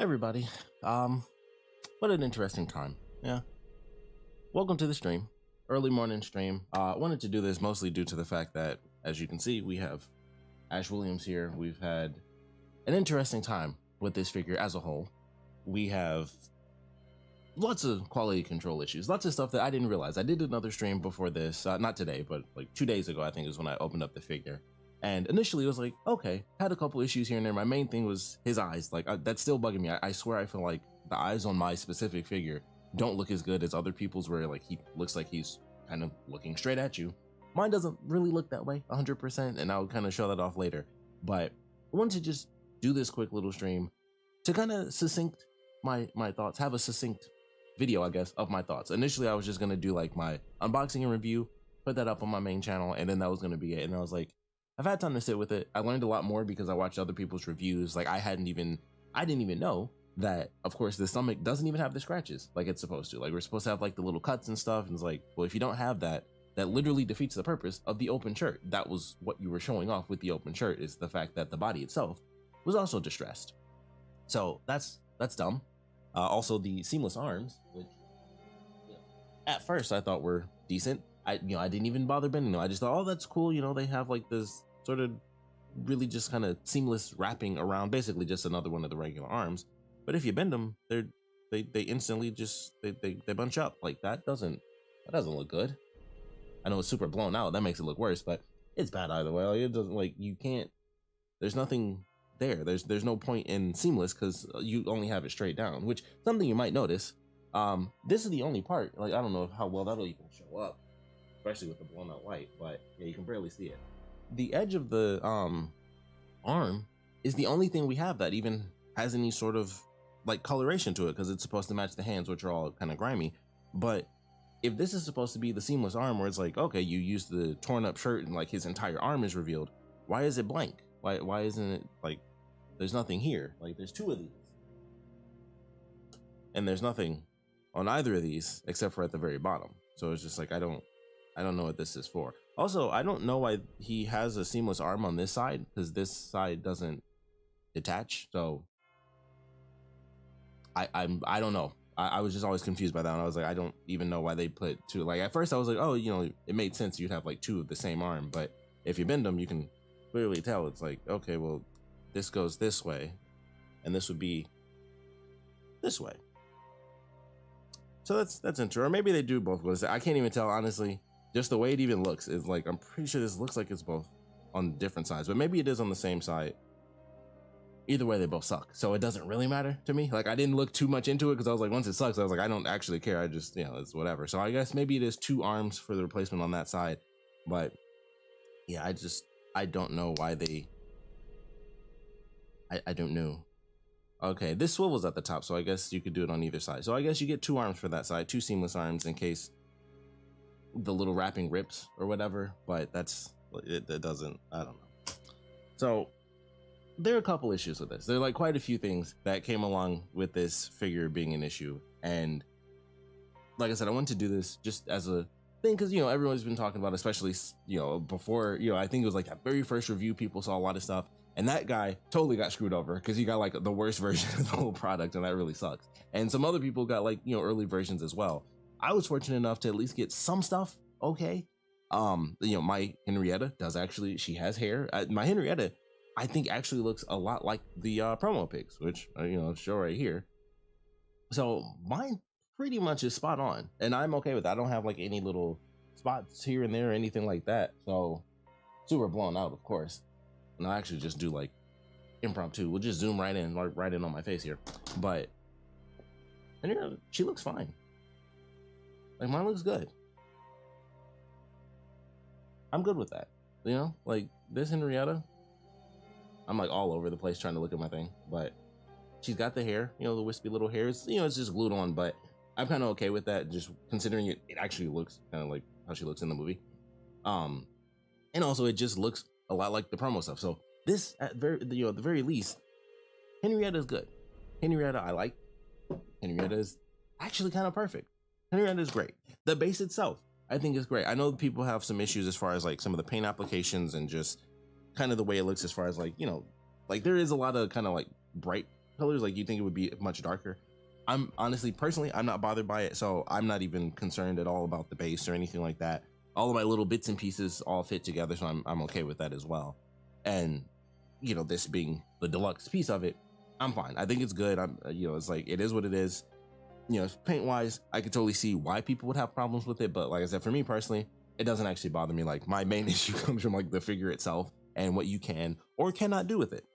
Everybody, what an interesting time. Yeah, welcome to the stream, early morning stream. I wanted to do this mostly due to the fact that, as you can see, we have Ash Williams here. We've had an interesting time with this figure as a whole. We have lots of quality control issues, lots of stuff that I didn't realize. I did another stream before this, not today, but like 2 days ago, I think is when I opened up the figure. And initially it was like, okay, had a couple issues here and there. My main thing was his eyes. Like that's still bugging me. I swear I feel like the eyes on my specific figure don't look as good as other people's, where like he looks like he's kind of looking straight at you. Mine doesn't really look that way 100%, and I'll kind of show that off later. But I wanted to just do this quick little stream to kind of succinct my thoughts, have a succinct video, I guess, of my thoughts. Initially I was just going to do like my unboxing and review, put that up on my main channel, and then that was going to be it. And I was like, I've had time to sit with it. I learned a lot more because I watched other people's reviews. Like I didn't even know that, of course, the stomach doesn't even have the scratches like it's supposed to. Like we're supposed to have like the little cuts and stuff. And it's like, well, if you don't have that, that literally defeats the purpose of the open shirt. That was what you were showing off with the open shirt, is the fact that the body itself was also distressed. So that's dumb. Also the seamless arms, which at first I thought were decent. I didn't even bother bending them. I just thought, oh, that's cool. They have like this sort of really just kind of seamless wrapping around, basically just another one of the regular arms. But if you bend them, they instantly just they bunch up. Like that doesn't look good. I know it's super blown out. That makes it look worse, but it's bad either way. Like, it doesn't, like, you can't. There's nothing there. There's no point in seamless because you only have it straight down. Which something you might notice. This is the only part. Like I don't know how well that'll even show up, especially with the blown out light, but yeah, you can barely see it. The edge of the arm is the only thing we have that even has any sort of like coloration to it, because it's supposed to match the hands, which are all kind of grimy. But if this is supposed to be the seamless arm, where it's like, okay, you use the torn up shirt and like his entire arm is revealed, why is it blank? Why isn't it like there's nothing here? Like there's two of these and there's nothing on either of these except for at the very bottom. So it's just like I don't know what this is for. Also, I don't know why he has a seamless arm on this side, because this side doesn't detach. So I don't know. I was just always confused by that, and I was like, I don't even know why they put two. Like at first I was like, oh, it made sense you'd have like two of the same arm, but if you bend them, you can clearly tell. It's like, okay, well, this goes this way, and this would be this way. So that's interesting. Or maybe they do both ways. I can't even tell, honestly. Just the way it even looks is like, I'm pretty sure this looks like it's both on different sides, but maybe it is on the same side. Either way, they both suck, so it doesn't really matter to me. Like I didn't look too much into it because I was like, once it sucks, I was like, I don't actually care. I just, it's whatever. So I guess maybe it is two arms for the replacement on that side, but yeah, I don't know why they. I don't know. Okay, this swivels at the top, so I guess you could do it on either side. So I guess you get two arms for that side, two seamless arms in case the little wrapping rips or whatever, but it doesn't, I don't know. So there are a couple issues with this. There are like quite a few things that came along with this figure being an issue, and like I said, I wanted to do this just as a thing because everyone's been talking about, especially before, I think it was like that very first review, people saw a lot of stuff, and that guy totally got screwed over because he got like the worst version of the whole product, and that really sucks. And some other people got like early versions as well. I was fortunate enough to at least get some stuff. Okay. My Henrietta does actually, she has hair. My Henrietta, I think, actually looks a lot like the promo pics, which, show right here. So mine pretty much is spot on, and I'm okay with that. I don't have like any little spots here and there or anything like that. So super blown out, of course. And I'll actually just do like impromptu. We'll just zoom right in, like right in on my face here. But and she looks fine. Like mine looks good. I'm good with that. Like this Henrietta, I'm like all over the place trying to look at my thing, but she's got the hair, the wispy little hair. It's, it's just glued on, but I'm kind of okay with that, just considering it actually looks kind of like how she looks in the movie. And also it just looks a lot like the promo stuff. So this, at the very least, Henrietta is good. Henrietta I like. Henrietta is actually kind of perfect. Henrietta is great. The base itself, I think, is great. I know people have some issues as far as like some of the paint applications and just kind of the way it looks as far as like, like there is a lot of kind of like bright colors, like you think it would be much darker. I'm honestly, personally, I'm not bothered by it, so I'm not even concerned at all about the base or anything like that. All of my little bits and pieces all fit together, so I'm okay with that as well. And you know, this being the deluxe piece of it, I'm fine. I think it's good. It's like, it is what it is. You know, paint wise, I could totally see why people would have problems with it, but like I said, for me personally, it doesn't actually bother me. Like, my main issue comes from like the figure itself and what you can or cannot do with it.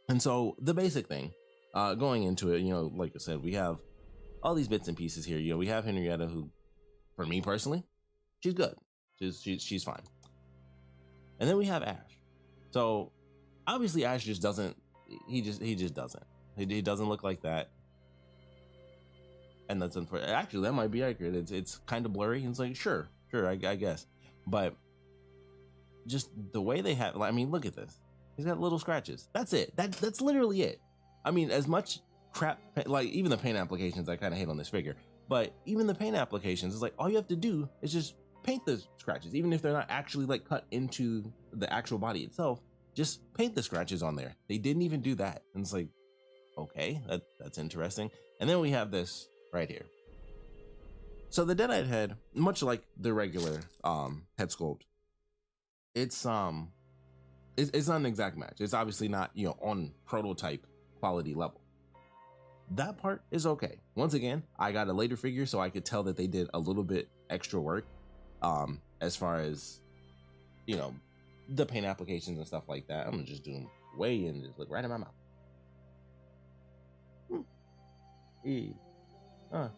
And so the basic thing, going into it, you know, like I said, we have all these bits and pieces here. You know, we have Henrietta, who, for me personally, she's good. She's fine. And then we have Ash. So obviously Ash just doesn't. He just doesn't. He doesn't look like that. And that's unfortunate. Actually, that might be accurate. It's kind of blurry. It's like, sure, I guess. But just the way they have, I mean, look at this. He's got little scratches. That's it. That's literally it. I mean, as much crap, like even the paint applications, I kind of hate on this figure. But even the paint applications, it's like all you have to do is just paint the scratches, even if they're not actually like cut into the actual body itself. Just paint the scratches on there. They didn't even do that. And it's like, okay, that's interesting. And then we have this right here. So the Deadite head, much like the regular head sculpt, it's not an exact match. It's obviously not, you know, on prototype quality level. That part is okay. Once again, I got a later figure, so I could tell that they did a little bit extra work as far as, you know, the paint applications and stuff like that. I'm gonna just do them way and just look right in my mouth. I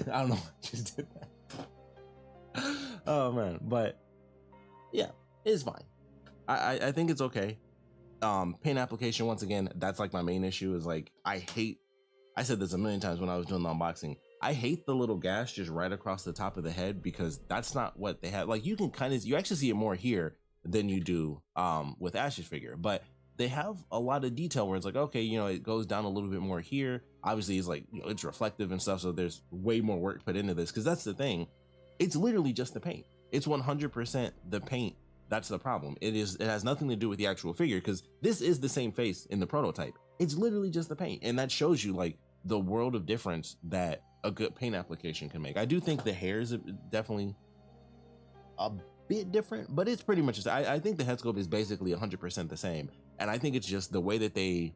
don't know, I just did that. Oh man, but yeah, it's fine. I think it's okay. Paint application, once again, that's like my main issue, is like, I said this a million times when I was doing the unboxing, I hate the little gash just right across the top of the head, because that's not what they have. Like, you can kind of, you actually see it more here than you do with Ash's figure, but they have a lot of detail where it's like, okay, you know, it goes down a little bit more here. Obviously it's like, you know, it's reflective and stuff, so there's way more work put into this, because that's the thing, it's literally just the paint. It's 100% the paint. That's the problem. It has nothing to do with the actual figure, because this is the same face in the prototype. It's literally just the paint, and that shows you like the world of difference that a good paint application can make. I do think the hair is definitely a bit different, but it's pretty much just, I think the head sculpt is basically 100% the same, and I think it's just the way that they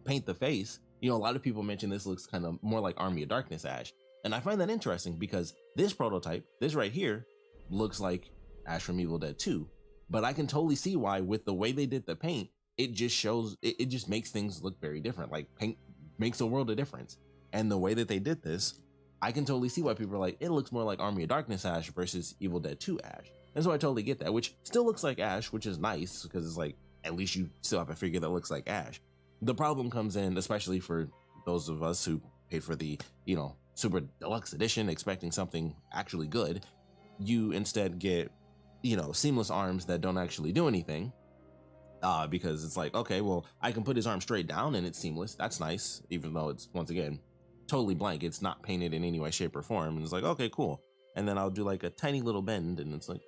paint the face. You know, a lot of people mention this looks kind of more like Army of Darkness Ash, and I find that interesting, because this prototype, this right here, looks like Ash from Evil Dead 2, but I can totally see why, with the way they did the paint, it just shows, it just makes things look very different. Like, paint makes a world of difference, and the way that they did this, I can totally see why people are like, it looks more like Army of Darkness Ash versus Evil Dead 2 Ash. And so I totally get that, which still looks like Ash, which is nice, because it's like, at least you still have a figure that looks like Ash. The problem comes in, especially for those of us who paid for the, you know, super deluxe edition expecting something actually good. You instead get, you know, seamless arms that don't actually do anything, because it's like, okay, well, I can put his arm straight down and it's seamless. That's nice, even though it's, once again, totally blank. It's not painted in any way, shape, or form. And it's like, okay, cool. And then I'll do like a tiny little bend, and it's like,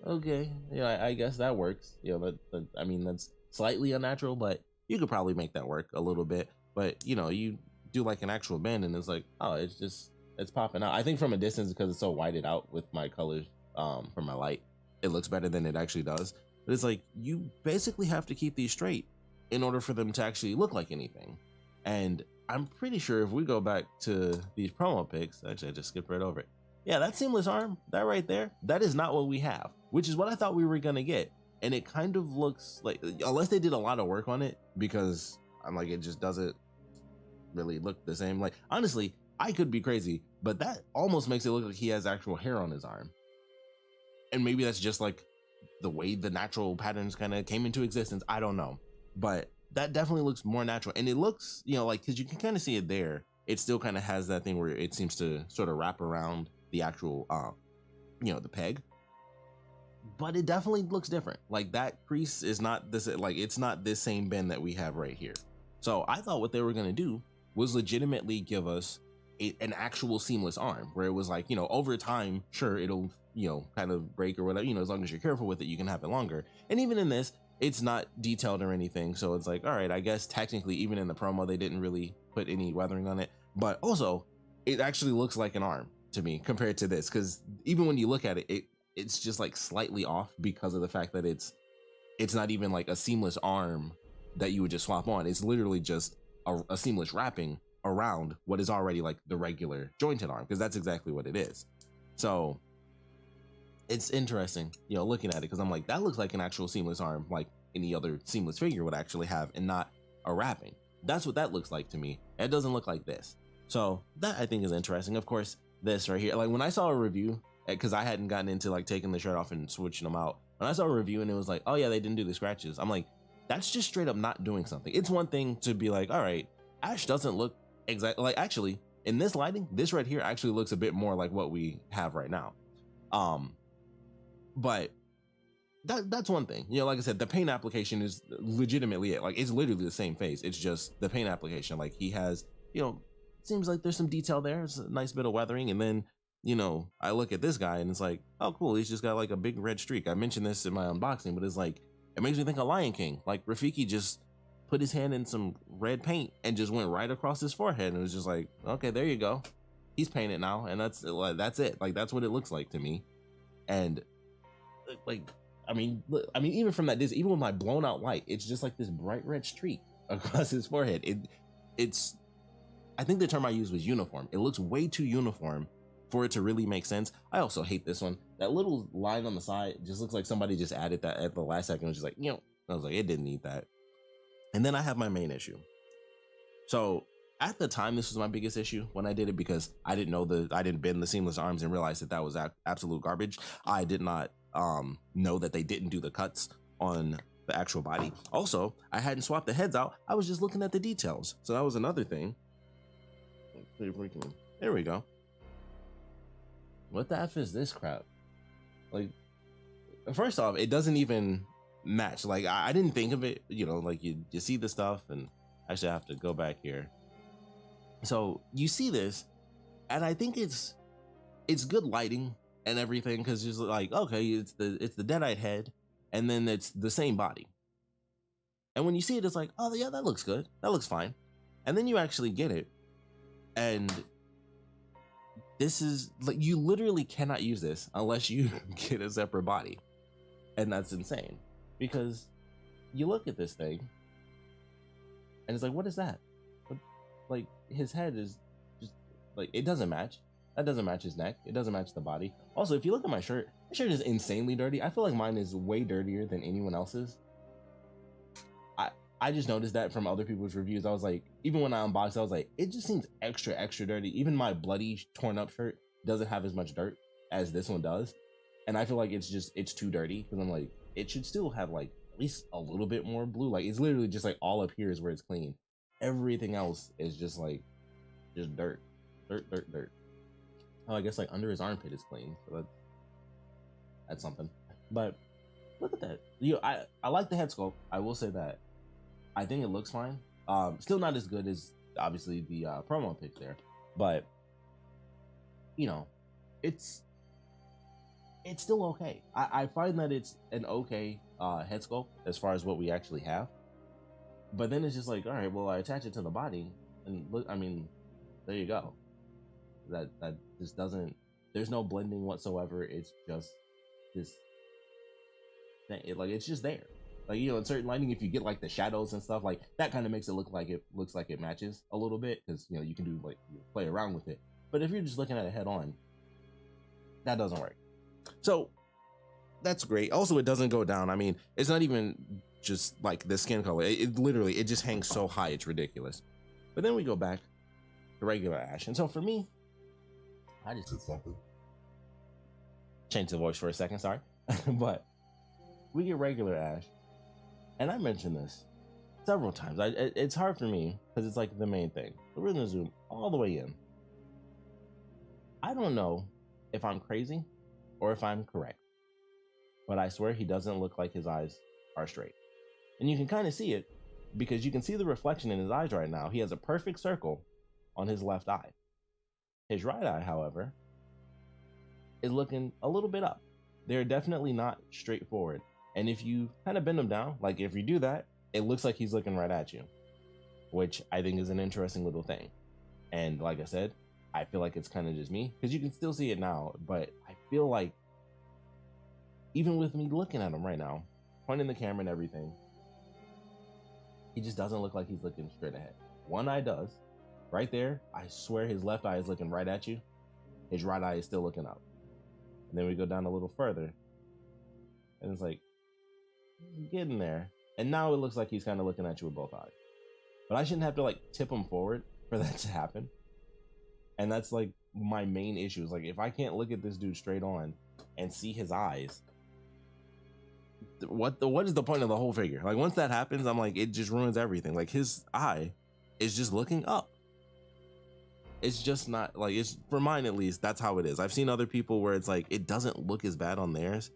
okay, yeah, I guess that works. You know, I mean, that's slightly unnatural, but you could probably make that work a little bit. But, you know, you do like an actual bend, and it's like, oh, it's popping out. I think from a distance, because it's so whited out with my colors from my light, it looks better than it actually does. But it's like, you basically have to keep these straight in order for them to actually look like anything. And I'm pretty sure if we go back to these promo pics, actually I just skipped right over it. Yeah, that seamless arm, that right there, that is not what we have, which is what I thought we were gonna get. And it kind of looks like, unless they did a lot of work on it, because I'm like, it just doesn't really look the same. Like, honestly, I could be crazy, but that almost makes it look like he has actual hair on his arm. And maybe that's just like the way the natural patterns kind of came into existence. I don't know, but that definitely looks more natural. And it looks, you know, like, because you can kind of see it there, it still kind of has that thing where it seems to sort of wrap around the actual, you know, the peg. But it definitely looks different. Like, that crease is not this, like, it's not this same bend that we have right here. So I thought what they were going to do was legitimately give us an actual seamless arm, where it was like, you know, over time, sure, it'll, you know, kind of break or whatever, you know, as long as you're careful with it, you can have it longer. And even in this, it's not detailed or anything. So it's like, all right, I guess technically even in the promo, they didn't really put any weathering on it, but also it actually looks like an arm to me compared to this. Cause even when you look at it, it's just like slightly off because of the fact that it's not even like a seamless arm that you would just swap on. It's literally just a seamless wrapping around what is already like the regular jointed arm, because that's exactly what it is. So it's interesting, you know, looking at it, because I'm like, that looks like an actual seamless arm, like any other seamless figure would actually have, and not a wrapping. That's what that looks like to me. It doesn't look like this. So that I think is interesting. Of course, this right here, like when I saw a review, because I hadn't gotten into like taking the shirt off and switching them out, when I saw a review and it was like, oh yeah, they didn't do the scratches, I'm like, that's just straight up not doing something. It's one thing to be like, all right, Ash doesn't look exactly like, actually in this lighting, this right here actually looks a bit more like what we have right now. But that's one thing, you know, like I said, the paint application is legitimately it. Like, it's literally the same face. It's just the paint application. Like, he has, you know, seems like there's some detail there. It's a nice bit of weathering. And then, you know, I look at this guy and it's like, oh, cool. He's just got like a big red streak. I mentioned this in my unboxing, but it's like, it makes me think of Lion King. Like, Rafiki just put his hand in some red paint and just went right across his forehead. And it was just like, okay, there you go. He's painted now. And that's it. Like, that's what it looks like to me. And like, I mean, even from that distance, even with my blown out light, it's just like this bright red streak across his forehead. It's, I think the term I used was uniform. It looks way too uniform for it to really make sense. I also hate this one. That little line on the side just looks like somebody just added that at the last second. It was just like, you know, I was like, it didn't need that. And then I have my main issue. So at the time, this was my biggest issue when I did it, because I didn't bend the seamless arms and realize that was absolute garbage. I did not know that they didn't do the cuts on the actual body. Also, I hadn't swapped the heads out. I was just looking at the details. So that was another thing. There we go. What the F is this crap? Like, first off, it doesn't even match. Like, I didn't think of it, you know, like you see the stuff, and actually I have to go back here. So you see this, and I think it's good lighting and everything, because it's like, okay, it's the Deadite head, and then it's the same body. And when you see it, it's like, oh yeah, that looks good. That looks fine. And then you actually get it, and this is like, you literally cannot use this unless you get a separate body. And that's insane, because you look at this thing and it's like, what is that? Like, his head is just like, it doesn't match. That doesn't match his neck. It doesn't match the body. Also, if you look at my shirt is insanely dirty. I feel like mine is way dirtier than anyone else's. I just noticed that from other people's reviews. I was like, even when I unboxed, I was like, it just seems extra dirty. Even my bloody, torn up shirt doesn't have as much dirt as this one does. And I feel like it's too dirty, because I'm like, it should still have like at least a little bit more blue. Like, it's literally just like all up here is where it's clean. Everything else is just like, just dirt. Oh, I guess like under his armpit is clean. So that's something. But look at that. You know, I like the head sculpt. I will say that. I think it looks fine. Still not as good as obviously the promo pic there, but you know, it's still okay. I find that it's an okay head sculpt as far as what we actually have. But then it's just like, all right, well, I attach it to the body, and look, I mean, there you go. That just doesn't. There's no blending whatsoever. It's just this thing. It's just there. Like, you know, in certain lighting, if you get like the shadows and stuff, like that kind of makes it look like it matches a little bit, because you know, you can do like, you play around with it. But if you're just looking at it head on, that doesn't work. So that's great. Also, it doesn't go down. I mean, it's not even just like the skin color. It literally, it just hangs so high, it's ridiculous. But then we go back to regular Ash, and so for me, I just did something. Change the voice for a second, sorry. But we get regular Ash. And I mentioned this several times. It's hard for me because it's like the main thing. But we're going to zoom all the way in. I don't know if I'm crazy or if I'm correct, but I swear he doesn't look like his eyes are straight. And you can kind of see it because you can see the reflection in his eyes right now. He has a perfect circle on his left eye. His right eye, however, is looking a little bit up. They're definitely not straightforward. And if you kind of bend him down, like if you do that, it looks like he's looking right at you, which I think is an interesting little thing. And like I said, I feel like it's kind of just me, because you can still see it now, but I feel like even with me looking at him right now, pointing the camera and everything, he just doesn't look like he's looking straight ahead. One eye does. Right there, I swear his left eye is looking right at you. His right eye is still looking up. And then we go down a little further, and it's like, getting there. And now it looks like he's kind of looking at you with both eyes. But I shouldn't have to like tip him forward for that to happen. And that's like my main issue is like, if I can't look at this dude straight on and see his eyes, what is the point of the whole figure? Like once that happens, I'm like, it just ruins everything. Like his eye is just looking up. It's just not like, it's for mine at least, that's how it is. I've seen other people where it's like it doesn't look as bad on theirs.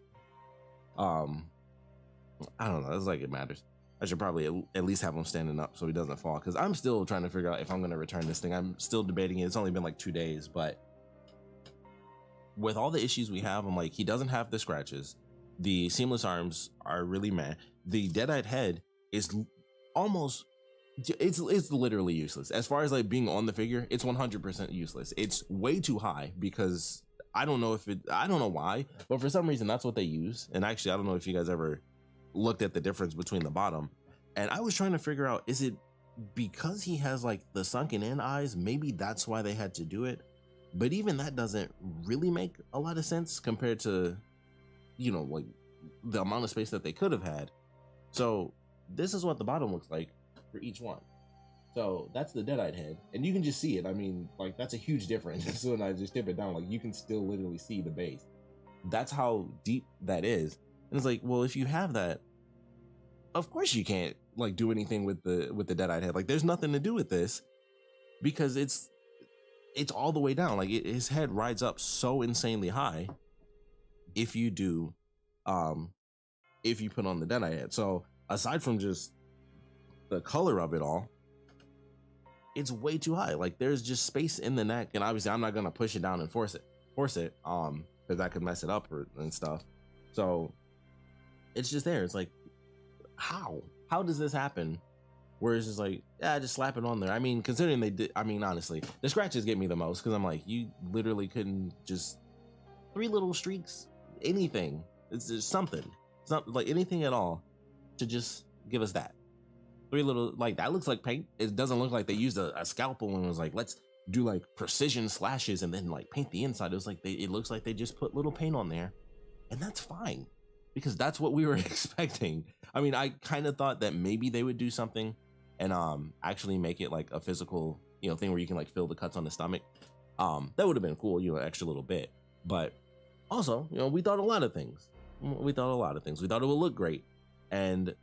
I don't know, it's like it matters. I should probably at least have him standing up so he doesn't fall, because I'm still trying to figure out if I'm going to return this thing. I'm still debating it. It's only been like 2 days, but with all the issues we have, I'm like, he doesn't have the scratches. The seamless arms are really meh. The dead-eyed head is almost, it's literally useless. As far as like being on the figure, it's 100% useless. It's way too high, because I don't know why, but for some reason that's what they use. And actually, I don't know if you guys ever looked at the difference between the bottom, and I was trying to figure out, is it because he has like the sunken in eyes? Maybe that's why they had to do it, but even that doesn't really make a lot of sense compared to, you know, like the amount of space that they could have had. So this is what the bottom looks like for each one. So that's the dead-eyed head, and you can just see it. I mean, like, that's a huge difference. So when I just tip it down, like, you can still literally see the base. That's how deep that is. And it's like, well, if you have that, of course you can't like do anything with the dead-eyed head. Like, there's nothing to do with this, because it's all the way down. Like his head rides up so insanely high if you do if you put on the dead-eyed head. So aside from just the color of it all, it's way too high. Like there's just space in the neck, and obviously I'm not gonna push it down and force it because that could mess it up and stuff. So it's just there. It's like, how does this happen? Where it's just like, yeah, just slap it on there. I mean, considering they did, I mean, honestly, the scratches get me the most, because I'm like, you literally couldn't just 3 little streaks, anything. It's just something. It's not like anything at all to just give us that 3 little, like, that looks like paint. It doesn't look like they used a scalpel and was like, let's do like precision slashes and then like paint the inside. It was like it looks like they just put little paint on there, and that's fine, because that's what we were expecting. I mean, I kind of thought that maybe they would do something and actually make it like a physical, you know, thing where you can like feel the cuts on the stomach. That would have been cool, you know, an extra little bit. But also, you know, we thought a lot of things. We thought it would look great, and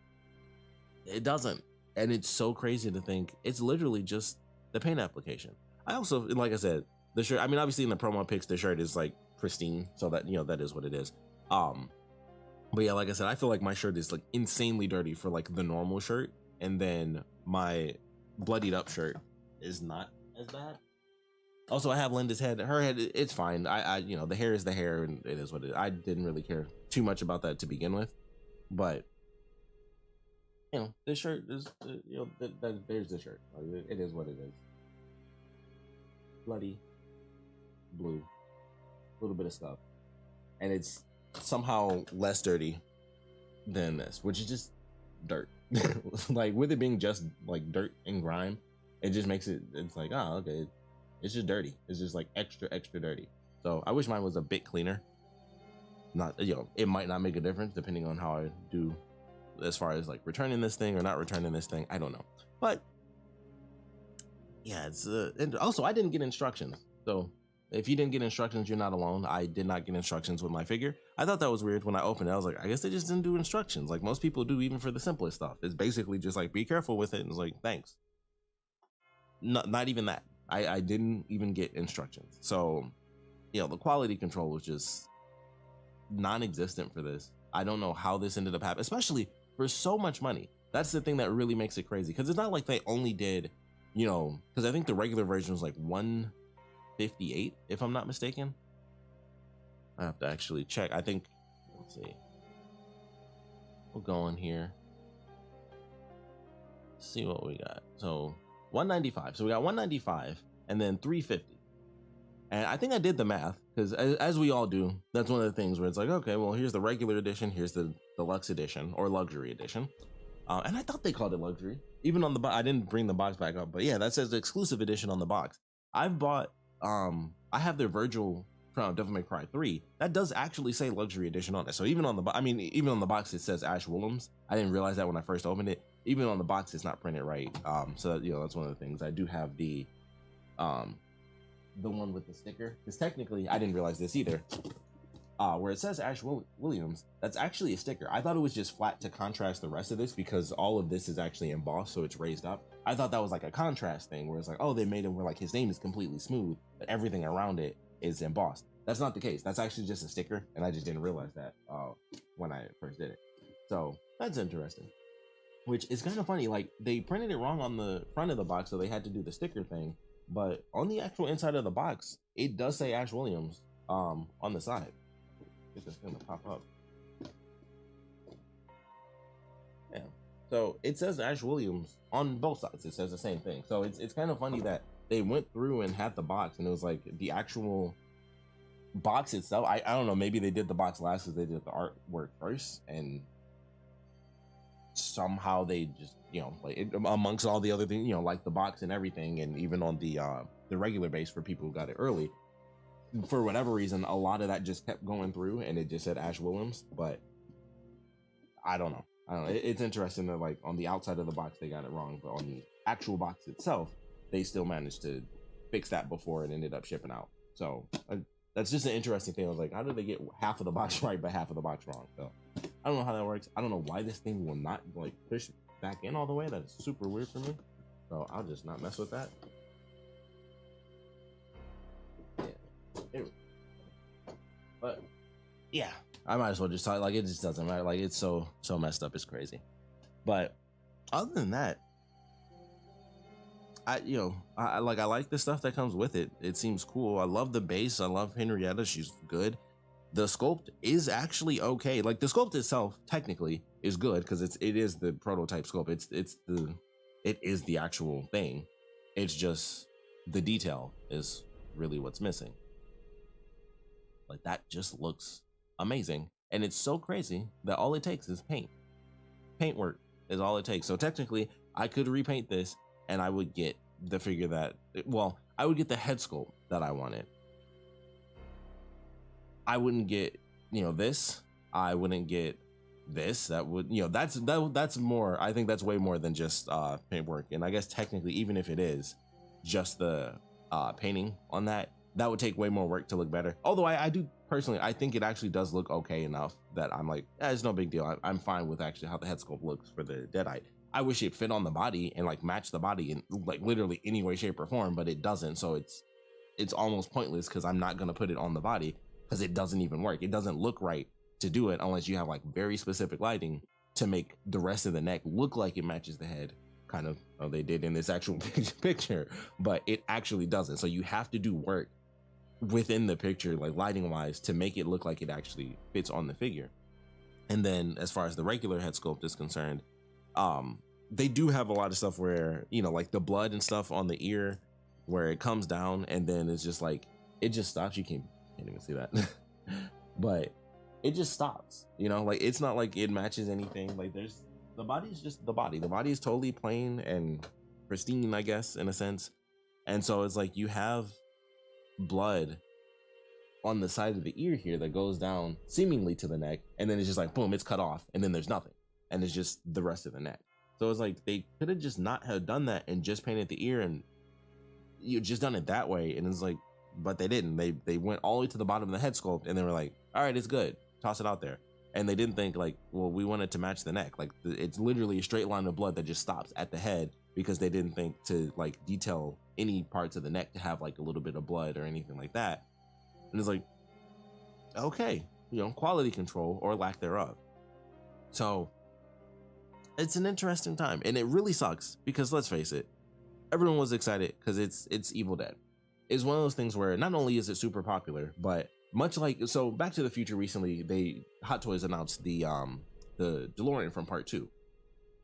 it doesn't. And it's so crazy to think it's literally just the paint application. I also, like I said, the shirt, I mean, obviously in the promo pics, the shirt is like pristine, so that, you know, that is what it is. But yeah, like I said, I feel like my shirt is like insanely dirty for like the normal shirt, and then my bloodied up shirt is not as bad. Also, I have Linda's head. Her head, it's fine. I you know, the hair is the hair, and it is what it is. I didn't really care too much about that to begin with, but you know, this shirt is, you know, there's the shirt. Like, it is what it is. Bloody blue, a little bit of stuff, and it's somehow less dirty than this, which is just dirt. Like, with it being just like dirt and grime, it just makes it, it's like, oh, okay, it's just dirty. It's just like extra dirty. So I wish mine was a bit cleaner. Not, you know, it might not make a difference depending on how I do as far as like returning this thing or not returning this thing. I don't know, but yeah, it's and also I didn't get instructions. So if you didn't get instructions, you're not alone. I did not get instructions with my figure. I thought that was weird when I opened it. I was like, I guess they just didn't do instructions like most people do, even for the simplest stuff. It's basically just like, be careful with it, and it's like, thanks. Not even that. I didn't even get instructions. So, you know, the quality control was just non-existent for this. I don't know how this ended up happening, especially for so much money. That's the thing that really makes it crazy, because it's not like they only did, you know, because I think the regular version was like 158, if I'm not mistaken. I have to actually check. I think, let's see. we'll go in here, see what we got. So 195. So we got 195 and then 350. And I think I did the math because as we all do, that's one of the things where it's like, okay, well, here's the regular edition, here's the deluxe edition or luxury edition. And I thought they called it luxury, even on the box. I didn't bring the box back up, but yeah, that says the exclusive edition on the box. I've bought, I have their Virgil from Devil May Cry 3. That does actually say luxury edition on it. So even on the, even on the box, it says Ash Williams. I didn't realize that when I first opened it. Even on the box, it's not printed right. So that, that's one of the things. I do have the one with the sticker, because technically I didn't realize this either. Where it says Ash Williams, that's actually a sticker. I thought it was just flat to contrast the rest of this because all of this is actually embossed, so it's raised up. I thought that was like a contrast thing where it's like, oh, they made him where like his name is completely smooth, but everything around it is embossed. That's not the case. That's actually just a sticker, and I just didn't realize that when I first did it. So that's interesting. Which is kind of funny. Like, they printed it wrong on the front of the box, so they had to do the sticker thing. But on the actual inside of the box, it does say Ash Williams on the side. It's just gonna pop up. Yeah. So it says Ash Williams on both sides. It says the same thing. So it's kind of funny that they went through and had the box, and it was like the actual box itself. I don't know. Maybe they did the box last because they did the artwork first, and somehow they just like amongst all the other things, like the box and everything, and even on the regular base for people who got it early. For whatever reason, a lot of that just kept going through and it just said Ash Williams, but I don't know. It's interesting that like on the outside of the box they got it wrong, but on the actual box itself, they still managed to fix that before it ended up shipping out. So that's just an interesting thing. I was like, how did they get half of the box right but half of the box wrong? So I don't know how that works. I don't know why this thing will not like push back in all the way. That's super weird for me. So I'll just not mess with that. But yeah, I might as well just talk. Like, it just doesn't matter. Like, it's so messed up. It's crazy. But other than that, I like the stuff that comes with it. It seems cool. I love the base. I love Henrietta. She's good. The sculpt is actually okay. Like, the sculpt itself technically is good because it is the prototype sculpt. It is the actual thing. It's just the detail is really what's missing. Like, that just looks amazing. And it's so crazy that all it takes is paint. Paint work is all it takes. So technically, I could repaint this and I would get the figure that, well, I would get the head sculpt that I wanted. I wouldn't get, this. I wouldn't get this. That would, that's more, I think that's way more than just paint work. And I guess technically, even if it is just the painting on that would take way more work to look better. Although I do personally, I think it actually does look okay enough that I'm like, it's no big deal. I'm fine with actually how the head sculpt looks for the Deadite. I wish it fit on the body and like match the body in like literally any way, shape, or form, but it doesn't. So it's almost pointless because I'm not gonna put it on the body because it doesn't even work. It doesn't look right to do it unless you have like very specific lighting to make the rest of the neck look like it matches the head. Kind of how they did in this actual picture, but it actually doesn't. So you have to do work within the picture, like lighting wise, to make it look like it actually fits on the figure. And then as far as the regular head sculpt is concerned, they do have a lot of stuff where, like the blood and stuff on the ear where it comes down and then it's just like, it just stops. You can't even see that, but it just stops, like it's not like it matches anything. Like the body is just the body. The body is totally plain and pristine, I guess, in a sense. And so it's like you have blood on the side of the ear here that goes down seemingly to the neck, and then it's just like boom, it's cut off, and then there's nothing, and it's just the rest of the neck. So it's like they could have just not have done that and just painted the ear, and you just done it that way. And it's like, but they didn't. They went all the way to the bottom of the head sculpt, and they were like, all right, it's good, toss it out there. And they didn't think like, well, we want it to match the neck. Like it's literally a straight line of blood that just stops at the head because they didn't think to like detail any parts of the neck to have like a little bit of blood or anything like that. And it's like, okay, quality control or lack thereof. So it's an interesting time, and it really sucks because let's face it, everyone was excited because it's Evil Dead. It's one of those things where not only is it super popular, but much like, so Back to the Future recently, Hot Toys announced the the DeLorean from part 2.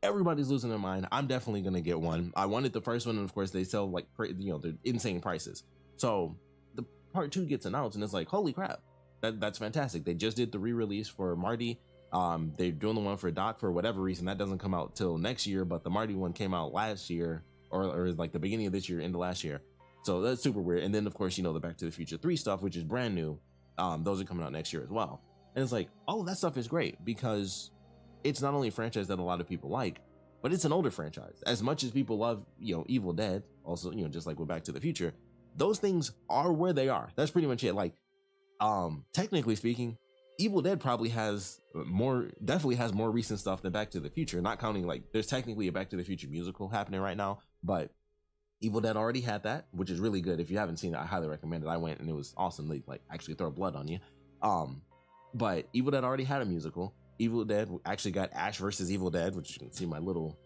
Everybody's losing their mind. I'm definitely gonna get one. I wanted the first one, and of course they sell like, you know, they're insane prices. So the part 2 gets announced, and it's like, holy crap, that's fantastic. They just did the re-release for Marty. They're doing the one for Doc for whatever reason. That doesn't come out till next year, but the Marty one came out last year, or like the beginning of this year into last year. So that's super weird. And then of course, you know, the Back to the Future 3 stuff, which is brand new. Those are coming out next year as well. And it's like, all of that stuff is great because it's not only a franchise that a lot of people like, but it's an older franchise. As much as people love, you know, Evil Dead, also, you know, just like with Back to the Future, those things are where they are. That's pretty much it. Like, technically speaking, Evil Dead probably definitely has more recent stuff than Back to the Future, not counting, like, there's technically a Back to the Future musical happening right now, but Evil Dead already had that, which is really good. If you haven't seen it, I highly recommend it. I went and it was awesome. They like actually throw blood on you. But Evil Dead already had a musical. Evil Dead actually got Ash versus Evil Dead, which you can see my little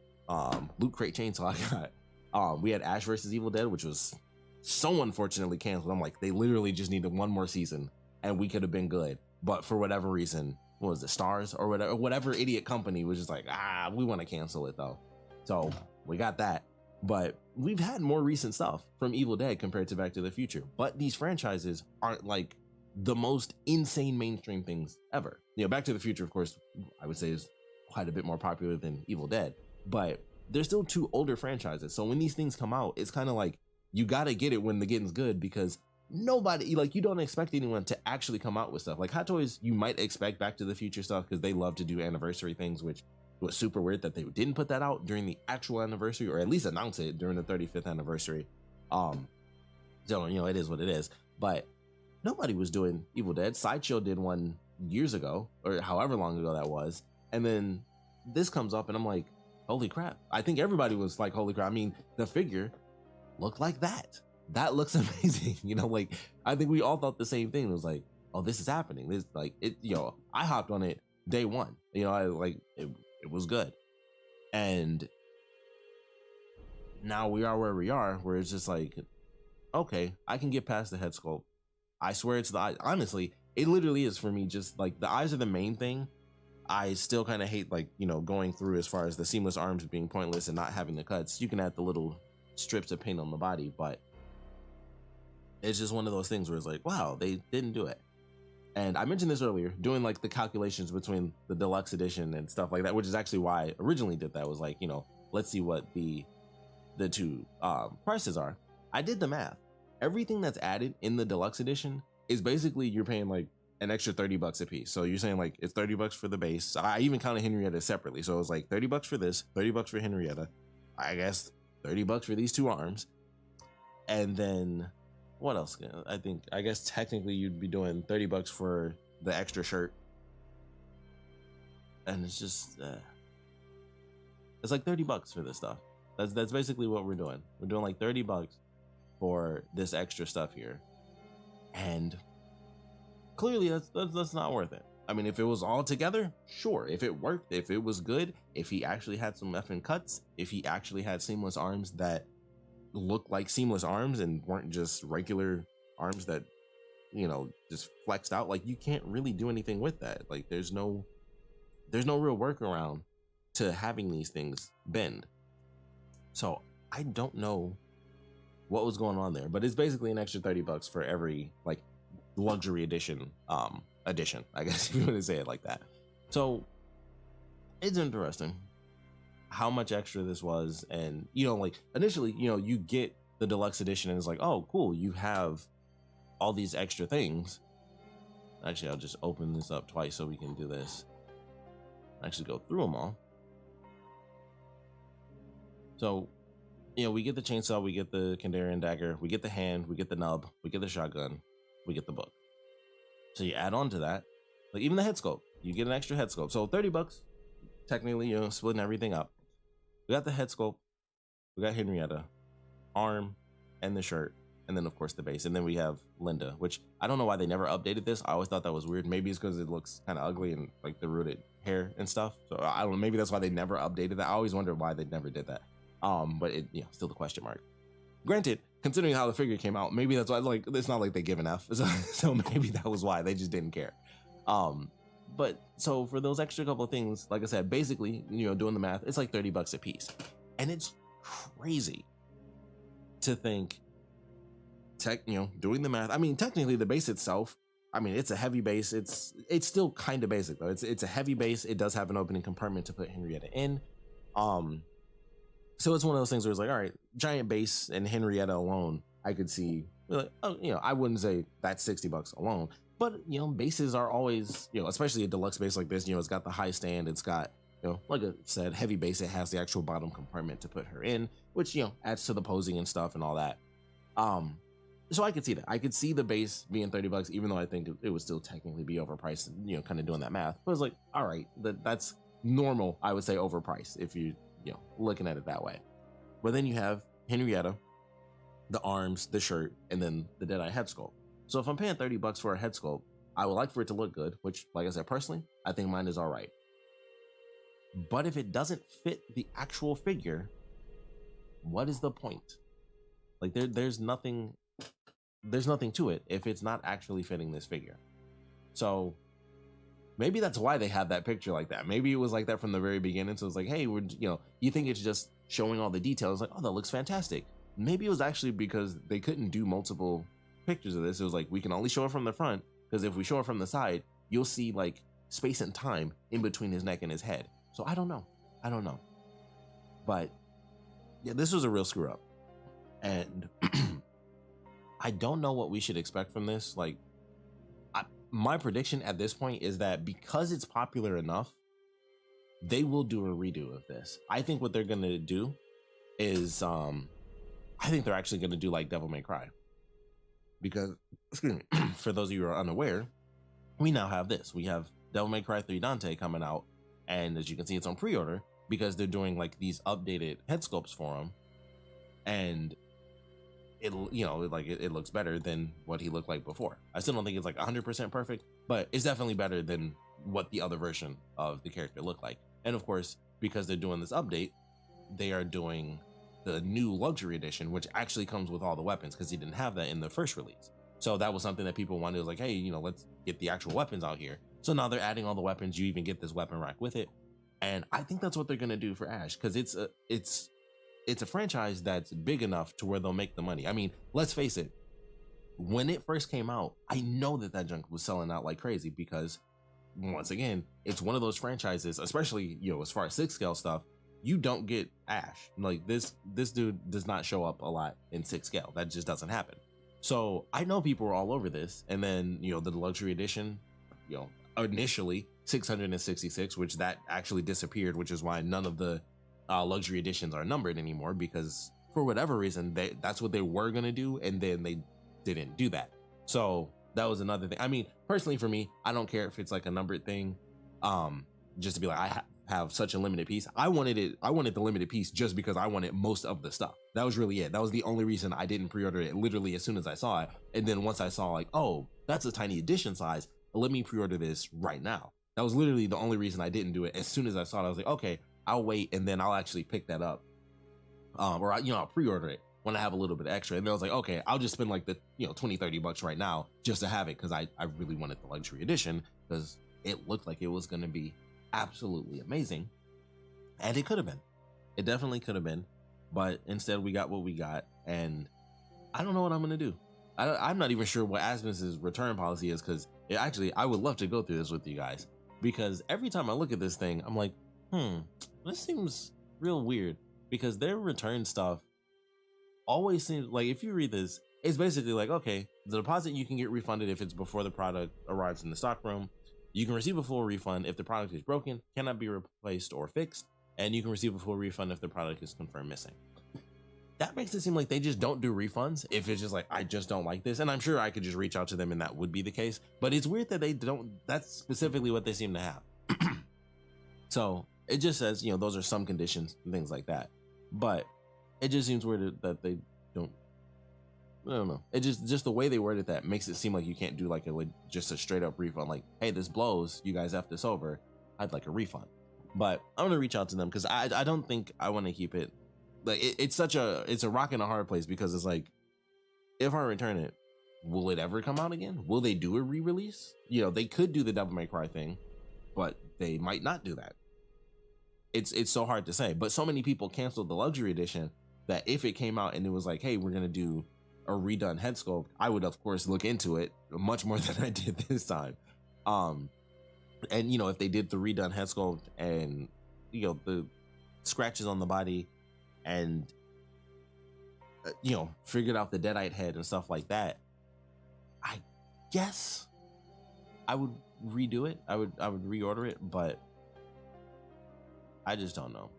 Loot Crate chainsaw I got. We had Ash versus Evil Dead, which was so unfortunately canceled. I'm like, they literally just needed one more season and we could have been good. But for whatever reason, what was it, Stars or whatever idiot company was just like, we want to cancel it though. So we got that. But we've had more recent stuff from Evil Dead compared to Back to the Future. But these franchises aren't like the most insane mainstream things ever. You know, Back to the Future, of course, I would say is quite a bit more popular than Evil Dead, but they're still two older franchises. So when these things come out, it's kind of like, you got to get it when the getting's good, because nobody, like, you don't expect anyone to actually come out with stuff. Like Hot Toys, you might expect Back to the Future stuff because they love to do anniversary things, which was super weird that they didn't put that out during the actual anniversary, or at least announce it during the 35th anniversary. So, you know, it is what it is. But nobody was doing Evil Dead. Sideshow did one years ago, or however long ago that was. And then this comes up and I'm like, holy crap. I think everybody was like, holy crap. I mean, the figure looked like that. That looks amazing. You know, like, I think we all thought the same thing. It was like, oh, this is happening. This, like, it, you know, I hopped on it day one. You know, I like it was good. And now we are where we are, where it's just like, okay, I can get past the head sculpt. I swear it's the eyes. Honestly, it literally is for me. Just like the eyes are the main thing. I still kind of hate, like, you know, going through as far as the seamless arms being pointless and not having the cuts. You can add the little strips of paint on the body, but it's just one of those things where it's like, wow, they didn't do it. And I mentioned this earlier, doing like the calculations between the deluxe edition and stuff like that, which is actually why I originally did that. Was like, you know, let's see what the two prices are. I did the math. Everything that's added in the deluxe edition is basically, you're paying like an extra $30 a piece. So you're saying like it's $30 for the base. I even counted Henrietta separately. So it was like $30 for this, $30 for Henrietta, I guess $30 for these two arms. And then what else? I guess technically you'd be doing $30 for the extra shirt. And it's just, it's like $30 for this stuff. That's basically what we're doing. We're doing like $30 for this extra stuff here. And clearly that's not worth it. I mean, if it was all together, sure. If it worked, if it was good, if he actually had some effing cuts, if he actually had seamless arms that looked like seamless arms and weren't just regular arms that, you know, just flexed out, like, you can't really do anything with that. Like, there's no real workaround to having these things bend. So I don't know what was going on there, but it's basically an extra $30 for every, like, luxury edition, I guess, if you want to say it like that. So it's interesting how much extra this was. And, you know, like, initially, you know, you get the deluxe edition and it's like, oh, cool, you have all these extra things. Actually, I'll just open this up twice so we can do this, actually go through them all. So, you know, we get the chainsaw, we get the Kandarian dagger, we get the hand, we get the nub, we get the shotgun, we get the book. So you add on to that, like, even the head sculpt, you get an extra head sculpt. So $30, technically, you know, splitting everything up. We got the head sculpt, we got Henrietta, arm, and the shirt, and then of course the base. And then we have Linda, which I don't know why they never updated this. I always thought that was weird. Maybe it's because it looks kind of ugly and like the rooted hair and stuff. So I don't know, maybe that's why they never updated that. I always wondered why they never did that. But it, you know, still the question mark. Granted, considering how the figure came out, maybe that's why, like, it's not like they give an F. So maybe that was why they just didn't care. But so for those extra couple of things, like I said, basically, doing the math, it's like $30 a piece. And it's crazy to think, doing the math. I mean, technically the base itself, I mean, it's a heavy base. It's still kind of basic though. It's a heavy base. It does have an opening compartment to put Henrietta in. So it's one of those things where it's like, all right, giant base and Henrietta alone, I could see, like, oh, I wouldn't say that's $60 alone, but bases are always, especially a deluxe base like this, it's got the high stand, it's got, like I said, heavy base. It has the actual bottom compartment to put her in, which, adds to the posing and stuff and all that. So I could see that. I could see the base being $30, even though I think it would still technically be overpriced, kind of doing that math. But it's like, all right, that's normal, I would say, overpriced if you, looking at it that way. But then you have Henrietta, the arms, the shirt, and then the Deadeye head sculpt. So if I'm paying $30 for a head sculpt, I would like for it to look good, which, like I said, personally, I think mine is all right. But if it doesn't fit the actual figure, what is the point? Like there's nothing to it if it's not actually fitting this figure. So maybe that's why they have that picture like that. Maybe it was like that from the very beginning. So it's like, hey, you think it's just showing all the details, like, oh, that looks fantastic. Maybe it was actually because they couldn't do multiple pictures of this. It was like, we can only show it from the front, because if we show it from the side, you'll see like space and time in between his neck and his head. So I don't know. But yeah, this was a real screw up. And I don't know what we should expect from this. Like, my prediction at this point is that because it's popular enough, they will do a redo of this. I think what they're gonna do is, I think they're actually gonna do like Devil May Cry. Because, excuse me, for those of you who are unaware, we now have this. We have Devil May Cry 3 Dante coming out, and as you can see, it's on pre-order because they're doing like these updated head sculpts for him, and it looks better than what he looked like before. I still don't think it's like 100% perfect, but it's definitely better than what the other version of the character looked like. And of course, because they're doing this update, they are doing the new luxury edition, which actually comes with all the weapons, because he didn't have that in the first release. So that was something that people wanted. It was like, hey, let's get the actual weapons out here. So now they're adding all the weapons. You even get this weapon rack with it. And I think that's what they're gonna do for Ash, because it's a franchise that's big enough to where they'll make the money. I mean, let's face it, when it first came out, I know that junk was selling out like crazy, because once again, it's one of those franchises, especially, as far as 6 scale stuff, you don't get Ash. Like this dude does not show up a lot in 6 scale. That just doesn't happen. So I know people were all over this. And then, the luxury edition, initially 666, which that actually disappeared, which is why none of the luxury editions are numbered anymore, because for whatever reason, that's what they were going to do. And then they didn't do that. So that was another thing. I mean, personally for me, I don't care if it's like a numbered thing. Just to be like, I have such a limited piece. I wanted the limited piece just because I wanted most of the stuff. That was really it. That was the only reason I didn't pre-order it literally as soon as I saw it. And then once I saw like, oh, that's a tiny edition size, let me pre-order this right now. That was literally the only reason I didn't do it. As soon as I saw it, I was like, okay, I'll wait and then I'll actually pick that up. Or I'll pre-order it when I have a little bit extra. And then I was like, okay, I'll just spend like the $20-30 right now just to have it, because I really wanted the luxury edition, because it looked like it was going to be absolutely amazing. And it could have been. It definitely could have been. But instead we got what we got, and I don't know what I'm going to do. I'm not even sure what Asmus's return policy is, because actually I would love to go through this with you guys, because every time I look at this thing, I'm like, this seems real weird, because their return stuff always seems like, if you read this, it's basically like, okay, the deposit you can get refunded if it's before the product arrives in the stockroom. You can receive a full refund if the product is broken, cannot be replaced or fixed, and you can receive a full refund if the product is confirmed missing. That makes it seem like they just don't do refunds if it's just like, I just don't like this. And I'm sure I could just reach out to them and that would be the case, but it's weird that they don't. That's specifically what they seem to have. So it just says, those are some conditions and things like that, but it just seems weird that they don't. I don't know. It just the way they worded that makes it seem like you can't do like just a straight up refund. Like, hey, this blows. You guys have this over. I'd like a refund. But I'm gonna reach out to them, because I don't think I want to keep it. Like it's a rock and a hard place, because it's like, if I return it, will it ever come out again? Will they do a re-release? They could do the Devil May Cry thing, but they might not do that. It's so hard to say, but so many people canceled the luxury edition that if it came out and it was like, hey, we're gonna do a redone head sculpt, I would of course look into it much more than I did this time. And you know, if they did the redone head sculpt and you know the scratches on the body and you know, figured out the Deadite head and stuff like that, I guess I would redo it. I would reorder it, but I just don't know.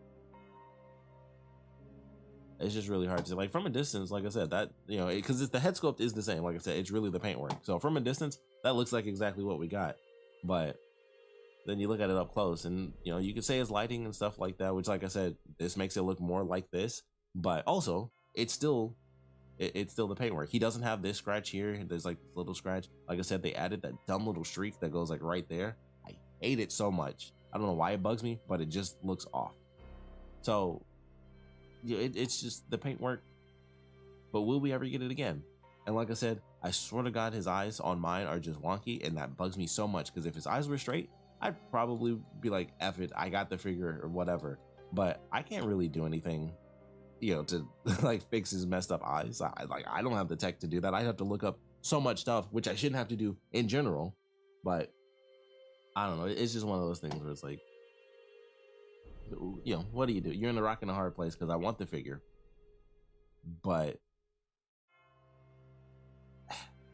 It's just really hard to, like, from a distance, like I said, that, you know, because the head sculpt is the same. Like I said, it's really the paintwork. So from a distance, that looks like exactly what we got. But then you look at it up close and, you know, you could say it's lighting and stuff like that, which, like I said, this makes it look more like this. But also, it's still the paintwork. He doesn't have this scratch here. There's like this little scratch. Like I said, they added that dumb little streak that goes like right there. I hate it so much. I don't know why it bugs me, but it just looks off. So yeah, it's just the paintwork. But will we ever get it again? And like I said, I swear to God, his eyes on mine are just wonky, and that bugs me so much, because if his eyes were straight, I'd probably be like, F it, I got the figure or whatever. But I can't really do anything, you know, to like fix his messed up eyes. I don't have the tech to do that. I'd have to look up so much stuff, which I shouldn't have to do in general. But I don't know. It's just one of those things where it's like, you know, what do? You're in a rock and a hard place, because I want the figure, but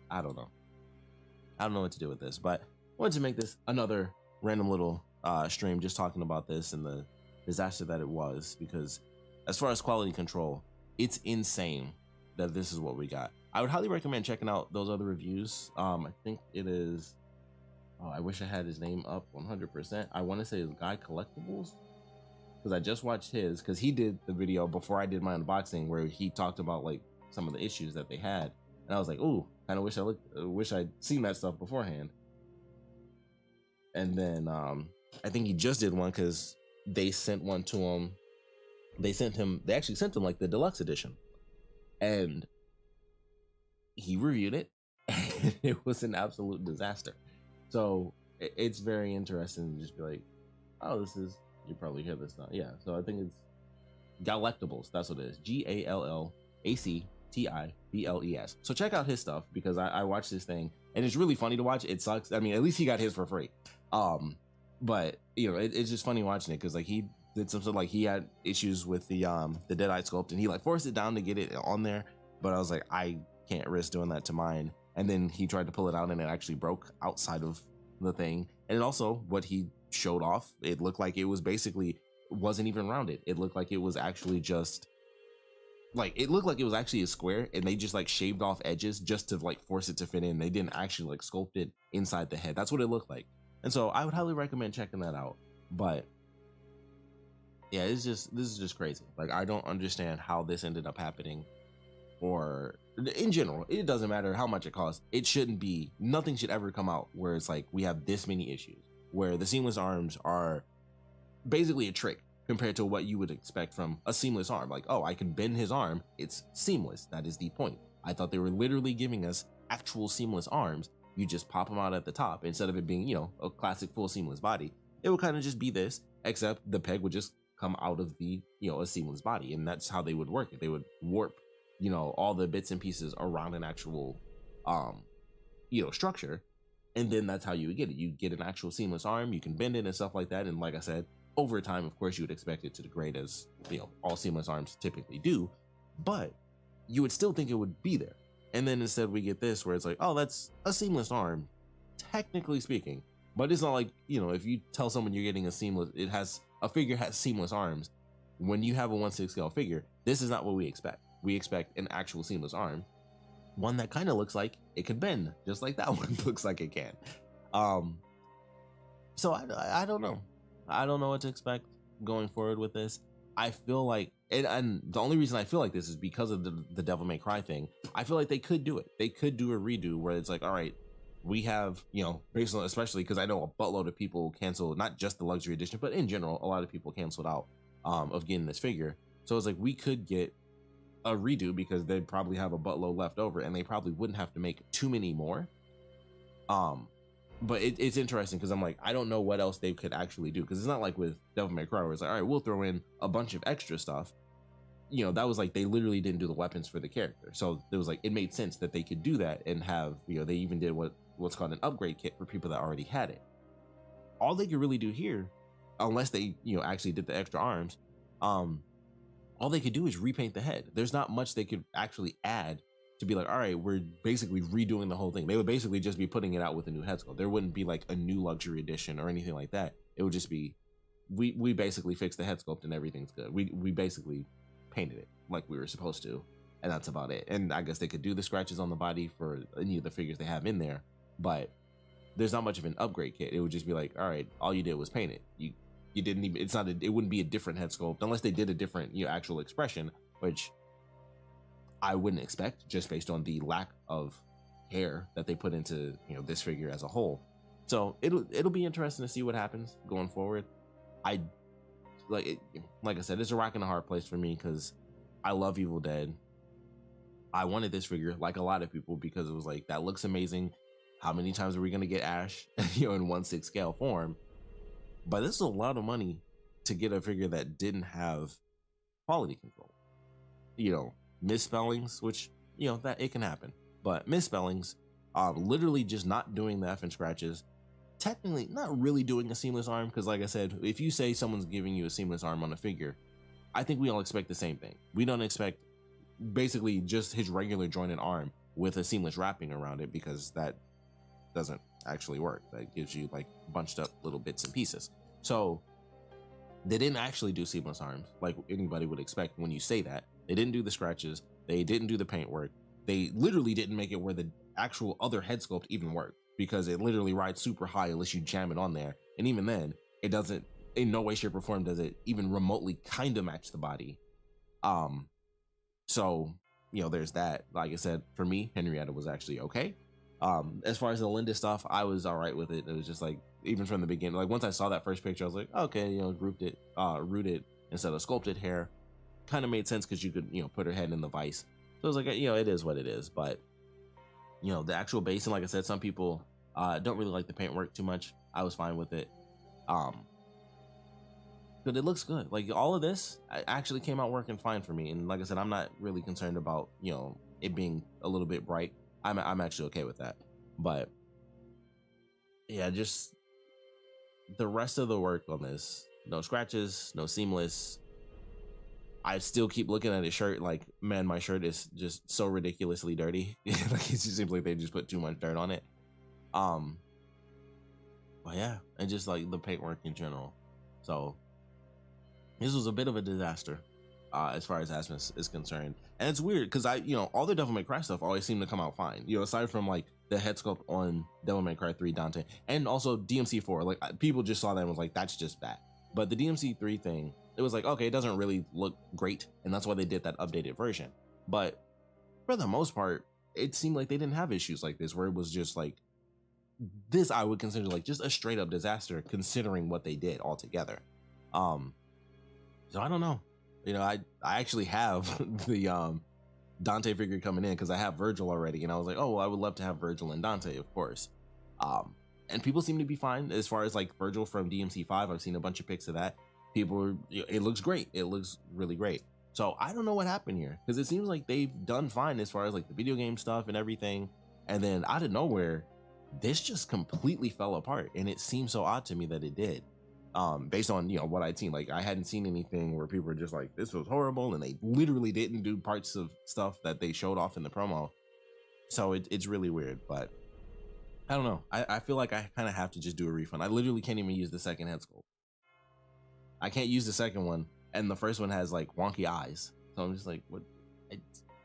I don't know. I don't know what to do with this. But I wanted to make this another random little stream just talking about this and the disaster that it was, because as far as quality control, it's insane that this is what we got. I would highly recommend checking out those other reviews. I think it is, oh, I wish I had his name up 100%. I want to say it's Guy Collectibles, because I just watched his, because he did the video before I did my unboxing where he talked about like some of the issues that they had, and I was like, ooh, kind of wish I'd seen that stuff beforehand. And then I think he just did one because they sent one to him. They actually sent him like the deluxe edition, and he reviewed it, and it was an absolute disaster. So it's very interesting to just be like, oh, this is, you probably hear this now. Yeah, so I think it's Gallectables. That's what it is. GALLACTIBLES. So check out his stuff, because I watched this thing and it's really funny to watch. It sucks. I mean, at least he got his for free. But you know, it's just funny watching it, because like he did some sort of, like, he had issues with the Deadite sculpt, and he like forced it down to get it on there. But I was like, I can't risk doing that to mine. And then he tried to pull it out, and it actually broke outside of the thing. And it also, what he showed off, it looked like it was basically wasn't even rounded. It looked like it was actually just like, it looked like it was actually a square, and they just like shaved off edges just to like force it to fit in. They didn't actually like sculpt it inside the head. That's what it looked like. And so I would highly recommend checking that out. But yeah, this is just crazy. Like, I don't understand how this ended up happening, or in general, it doesn't matter how much it costs. It shouldn't be, nothing should ever come out where it's like we have this many issues, where the seamless arms are basically a trick compared to what you would expect from a seamless arm. Like, oh, I can bend his arm, it's seamless. That is the point. I thought they were literally giving us actual seamless arms. You just pop them out at the top, instead of it being, you know, a classic full seamless body. It would kind of just be this, except the peg would just come out of the, you know, a seamless body, and that's how they would work it. They would warp, you know, all the bits and pieces around an actual you know, structure, and then that's how you would get it. You get an actual seamless arm, you can bend it and stuff like that. And like I said, over time, of course, you would expect it to degrade, as, you know, all seamless arms typically do, but you would still think it would be there. And then instead we get this, where it's like, oh, that's a seamless arm, technically speaking. But it's not like, you know, if you tell someone you're getting a figure has seamless arms, when you have a 1/6 scale figure, this is not what we expect. We expect an actual seamless arm, one that kind of looks like it could bend, just like that one looks like it can. So I don't know. I don't know what to expect going forward with this. I feel like, and the only reason I feel like this is because of the Devil May Cry thing. I feel like they could do it. They could do a redo where it's like, all right, we have, you know, basically, especially because I know a buttload of people canceled, not just the luxury edition, but in general, a lot of people canceled out of getting this figure. So it's like, we could get a redo, because they'd probably have a buttload left over, and they probably wouldn't have to make too many more. but it's interesting because I'm like, I don't know what else they could actually do, because it's not like with Devil May Cry where it's like, all right, we'll throw in a bunch of extra stuff. You know, that was like, they literally didn't do the weapons for the character, so it was like, it made sense that they could do that and have, you know, they even did what's called an upgrade kit for people that already had it. All they could really do here, unless they, you know, actually did the extra arms, all they could do is repaint the head. There's not much they could actually add to be like, all right, we're basically redoing the whole thing. They would basically just be putting it out with a new head sculpt. There wouldn't be like a new luxury edition or anything like that. It would just be, we basically fixed the head sculpt and everything's good. We basically painted it like we were supposed to, and that's about it. And I guess they could do the scratches on the body for any of the figures they have in there, but there's not much of an upgrade kit. It would just be like, all right, all you did was paint it. You didn't even, it wouldn't be a different head sculpt unless they did a different, you know, actual expression, which I wouldn't expect just based on the lack of hair that they put into, you know, this figure as a whole. So it'll be interesting to see what happens going forward. I like I said, it's a rock and a hard place for me because I love Evil Dead. I wanted this figure like a lot of people because it was like, that looks amazing. How many times are we gonna get Ash, you know, in 1/6 scale form? But this is a lot of money to get a figure that didn't have quality control. You know, misspellings, which, you know, that it can happen, but misspellings, literally just not doing the F and scratches, technically not really doing a seamless arm, because like I said, if you say someone's giving you a seamless arm on a figure, I think we all expect the same thing. We don't expect basically just his regular jointed arm with a seamless wrapping around it, because that doesn't actually work. That gives you like bunched up little bits and pieces. So they didn't actually do seamless arms like anybody would expect when you say that. They didn't do the scratches, they didn't do the paint work, they literally didn't make it where the actual other head sculpt even worked, because it literally rides super high unless you jam it on there, and even then it doesn't, in no way shape or form does it even remotely kind of match the body. So, you know, there's that. Like I said, for me, Henrietta was actually okay. As far as the Linda stuff, I was all right with it. It was just like, even from the beginning, like once I saw that first picture, I was like, okay, you know, rooted instead of sculpted hair kind of made sense, because you could, you know, put her head in the vise. So I was like, you know, it is what it is. But, you know, the actual base, and like I said, some people don't really like the paint work too much. I was fine with it. But it looks good. Like all of this actually came out working fine for me. And like I said, I'm not really concerned about, you know, it being a little bit bright. I'm actually okay with that. But yeah, just the rest of the work on this, no scratches, no seamless. I still keep looking at his shirt like, man, my shirt is just so ridiculously dirty. Like it just seems like they just put too much dirt on it. But yeah, and just like the paintwork in general. So this was a bit of a disaster as far as Asmus is concerned. And it's weird because you know, all the Devil May Cry stuff always seemed to come out fine. You know, aside from like the head sculpt on Devil May Cry 3 Dante, and also DMC4, like people just saw that and was like, that's just bad. But the DMC3 thing, it was like, okay, it doesn't really look great, and that's why they did that updated version. But for the most part, it seemed like they didn't have issues like this, where it was just like, this I would consider like just a straight up disaster considering what they did altogether. So I don't know. You know, I actually have the Dante figure coming in because I have Virgil already, and I was like, oh, well, I would love to have Virgil and Dante, of course. And people seem to be fine as far as like Virgil from DMC5. I've seen a bunch of pics of that. People are, it looks great. It looks really great. So I don't know what happened here, because it seems like they've done fine as far as like the video game stuff and everything. And then out of nowhere, this just completely fell apart, and it seems so odd to me that it did. Based on, you know, what I'd seen. Like I hadn't seen anything where people were just like, this was horrible, and they literally didn't do parts of stuff that they showed off in the promo. So it's really weird, but I don't know. I feel like I kind of have to just do a refund. I literally can't even use the second head sculpt. I can't use the second one, and the first one has like wonky eyes. So I'm just like, what?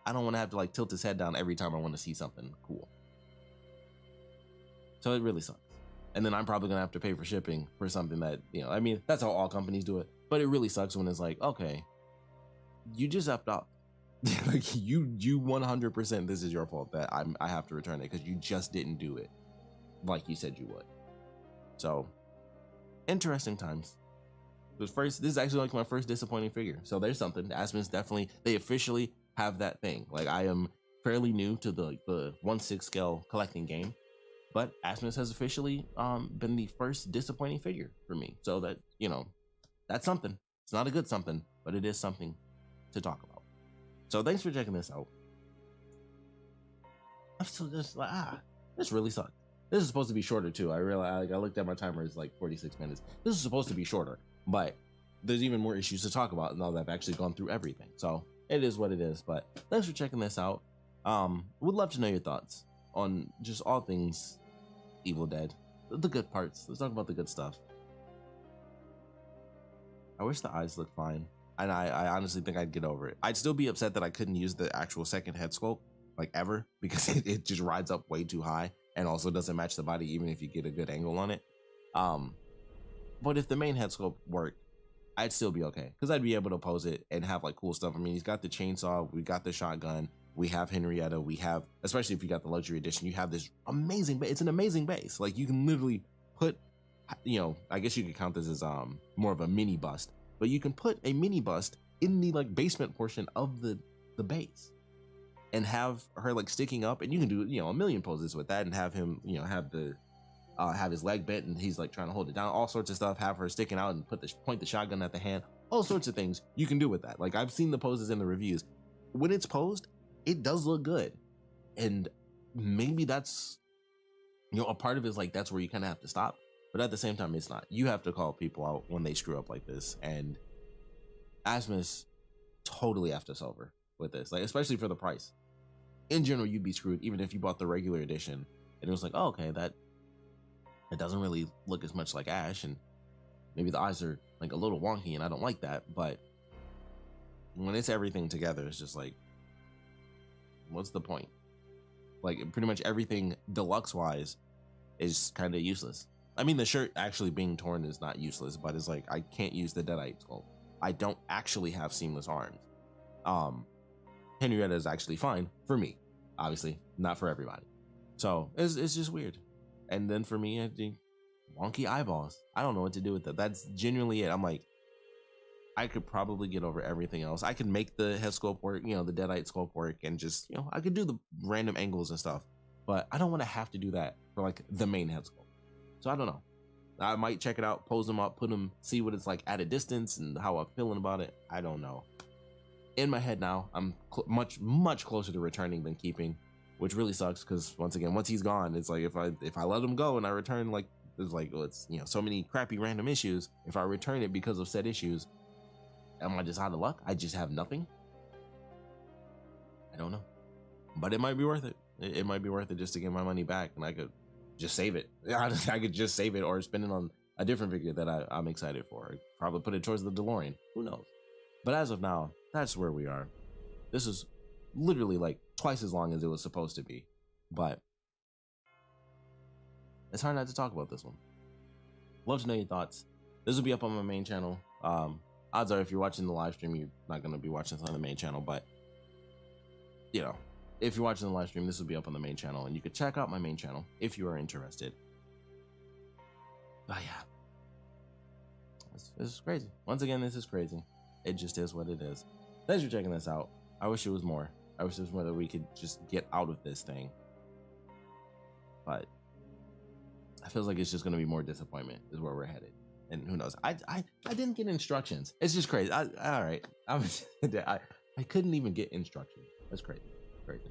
I don't want to have to like tilt his head down every time I want to see something cool. So it really sucks. And then I'm probably gonna have to pay for shipping for something that, you know, I mean, that's how all companies do it, but it really sucks when it's like, okay, you just effed up. Like you 100%, this is your fault that I have to return it, because you just didn't do it like you said you would. So interesting times. This is actually like my first disappointing figure. So there's something. Asmus definitely, they officially have that thing. Like I am fairly new to the 1/6 scale collecting game. But Asmus has officially been the first disappointing figure for me. So that, you know, that's something. It's not a good something, but it is something to talk about. So thanks for checking this out. I'm still just like, this really sucks. This is supposed to be shorter too. I realized, I looked at my timer, it's like 46 minutes. This is supposed to be shorter, but there's even more issues to talk about now that I've actually gone through everything. So it is what it is, but thanks for checking this out. Would love to know your thoughts on just all things Evil Dead, the good parts. Let's talk about the good stuff. I wish the eyes looked fine, and I honestly think I'd get over it. I'd still be upset that I couldn't use the actual second head sculpt, like ever, because it just rides up way too high and also doesn't match the body even if you get a good angle on it. But if the main head sculpt worked, I'd still be okay, because I'd be able to pose it and have like cool stuff. I mean, he's got the chainsaw, we got the shotgun, we have Henrietta, we have, especially if you got the luxury edition, you have this amazing base. It's an amazing base. Like, you can literally put, you know, I guess you could count this as more of a mini bust, but you can put a mini bust in the like basement portion of the base and have her like sticking up, and you can do, you know, a million poses with that, and have him, you know, have the have his leg bent and he's like trying to hold it down, all sorts of stuff, have her sticking out and point the shotgun at the hand, all sorts of things you can do with that. Like, I've seen the poses in the reviews. When it's posed, it does look good. And maybe that's, you know, a part of it is like, that's where you kind of have to stop. But at the same time, it's not. You have to call people out when they screw up like this. And Asmus totally effed us over with this, like, especially for the price. In general, you'd be screwed even if you bought the regular edition and it was like, oh, okay, that it doesn't really look as much like Ash, and maybe the eyes are like a little wonky and I don't like that. But when it's everything together, it's just like, what's the point? Like, pretty much everything deluxe wise is kind of useless. I mean, the shirt actually being torn is not useless, but it's like, I can't use the Deadite sculpt. I don't actually have seamless arms. Henrietta is actually fine for me, obviously not for everybody. So it's just weird. And then for me, I think wonky eyeballs. I don't know what to do with that. That's genuinely it. I'm like, I could probably get over everything else. I could make the head sculpt work, you know, the Deadite sculpt work, and just, you know, I could do the random angles and stuff, but I don't want to have to do that for like the main head sculpt. So I don't know. I might check it out, pose them up, put them, see what it's like at a distance and how I'm feeling about it. I don't know. In my head now, I'm much closer to returning than keeping, which really sucks, because once again, once he's gone, it's like, if I let him go and I return, like, there's like, well, it's, you know, so many crappy random issues. If I return it because of said issues, am I just out of luck? I just have nothing? I don't know, but it might be worth it. It might be worth it just to get my money back, and I could just save it. I could just save it or spend it on a different figure that I'm excited for. I'd probably put it towards the DeLorean. Who knows? But as of now, that's where we are. This is literally like twice as long as it was supposed to be, but it's hard not to talk about this one. Love to know your thoughts. This will be up on my main channel. Odds are, if you're watching the live stream, you're not going to be watching this on the main channel, but you know, if you're watching the live stream, this will be up on the main channel, and you could check out my main channel if you are interested. But yeah, this is crazy. Once again, this is crazy. It just is what it is. Thanks for checking this out. I wish it was more. I wish there was more that we could just get out of this thing. But I feel like it's just going to be more disappointment is where we're headed. And who knows? I didn't get instructions. It's just crazy. All right. I couldn't even get instructions. That's crazy. Crazy.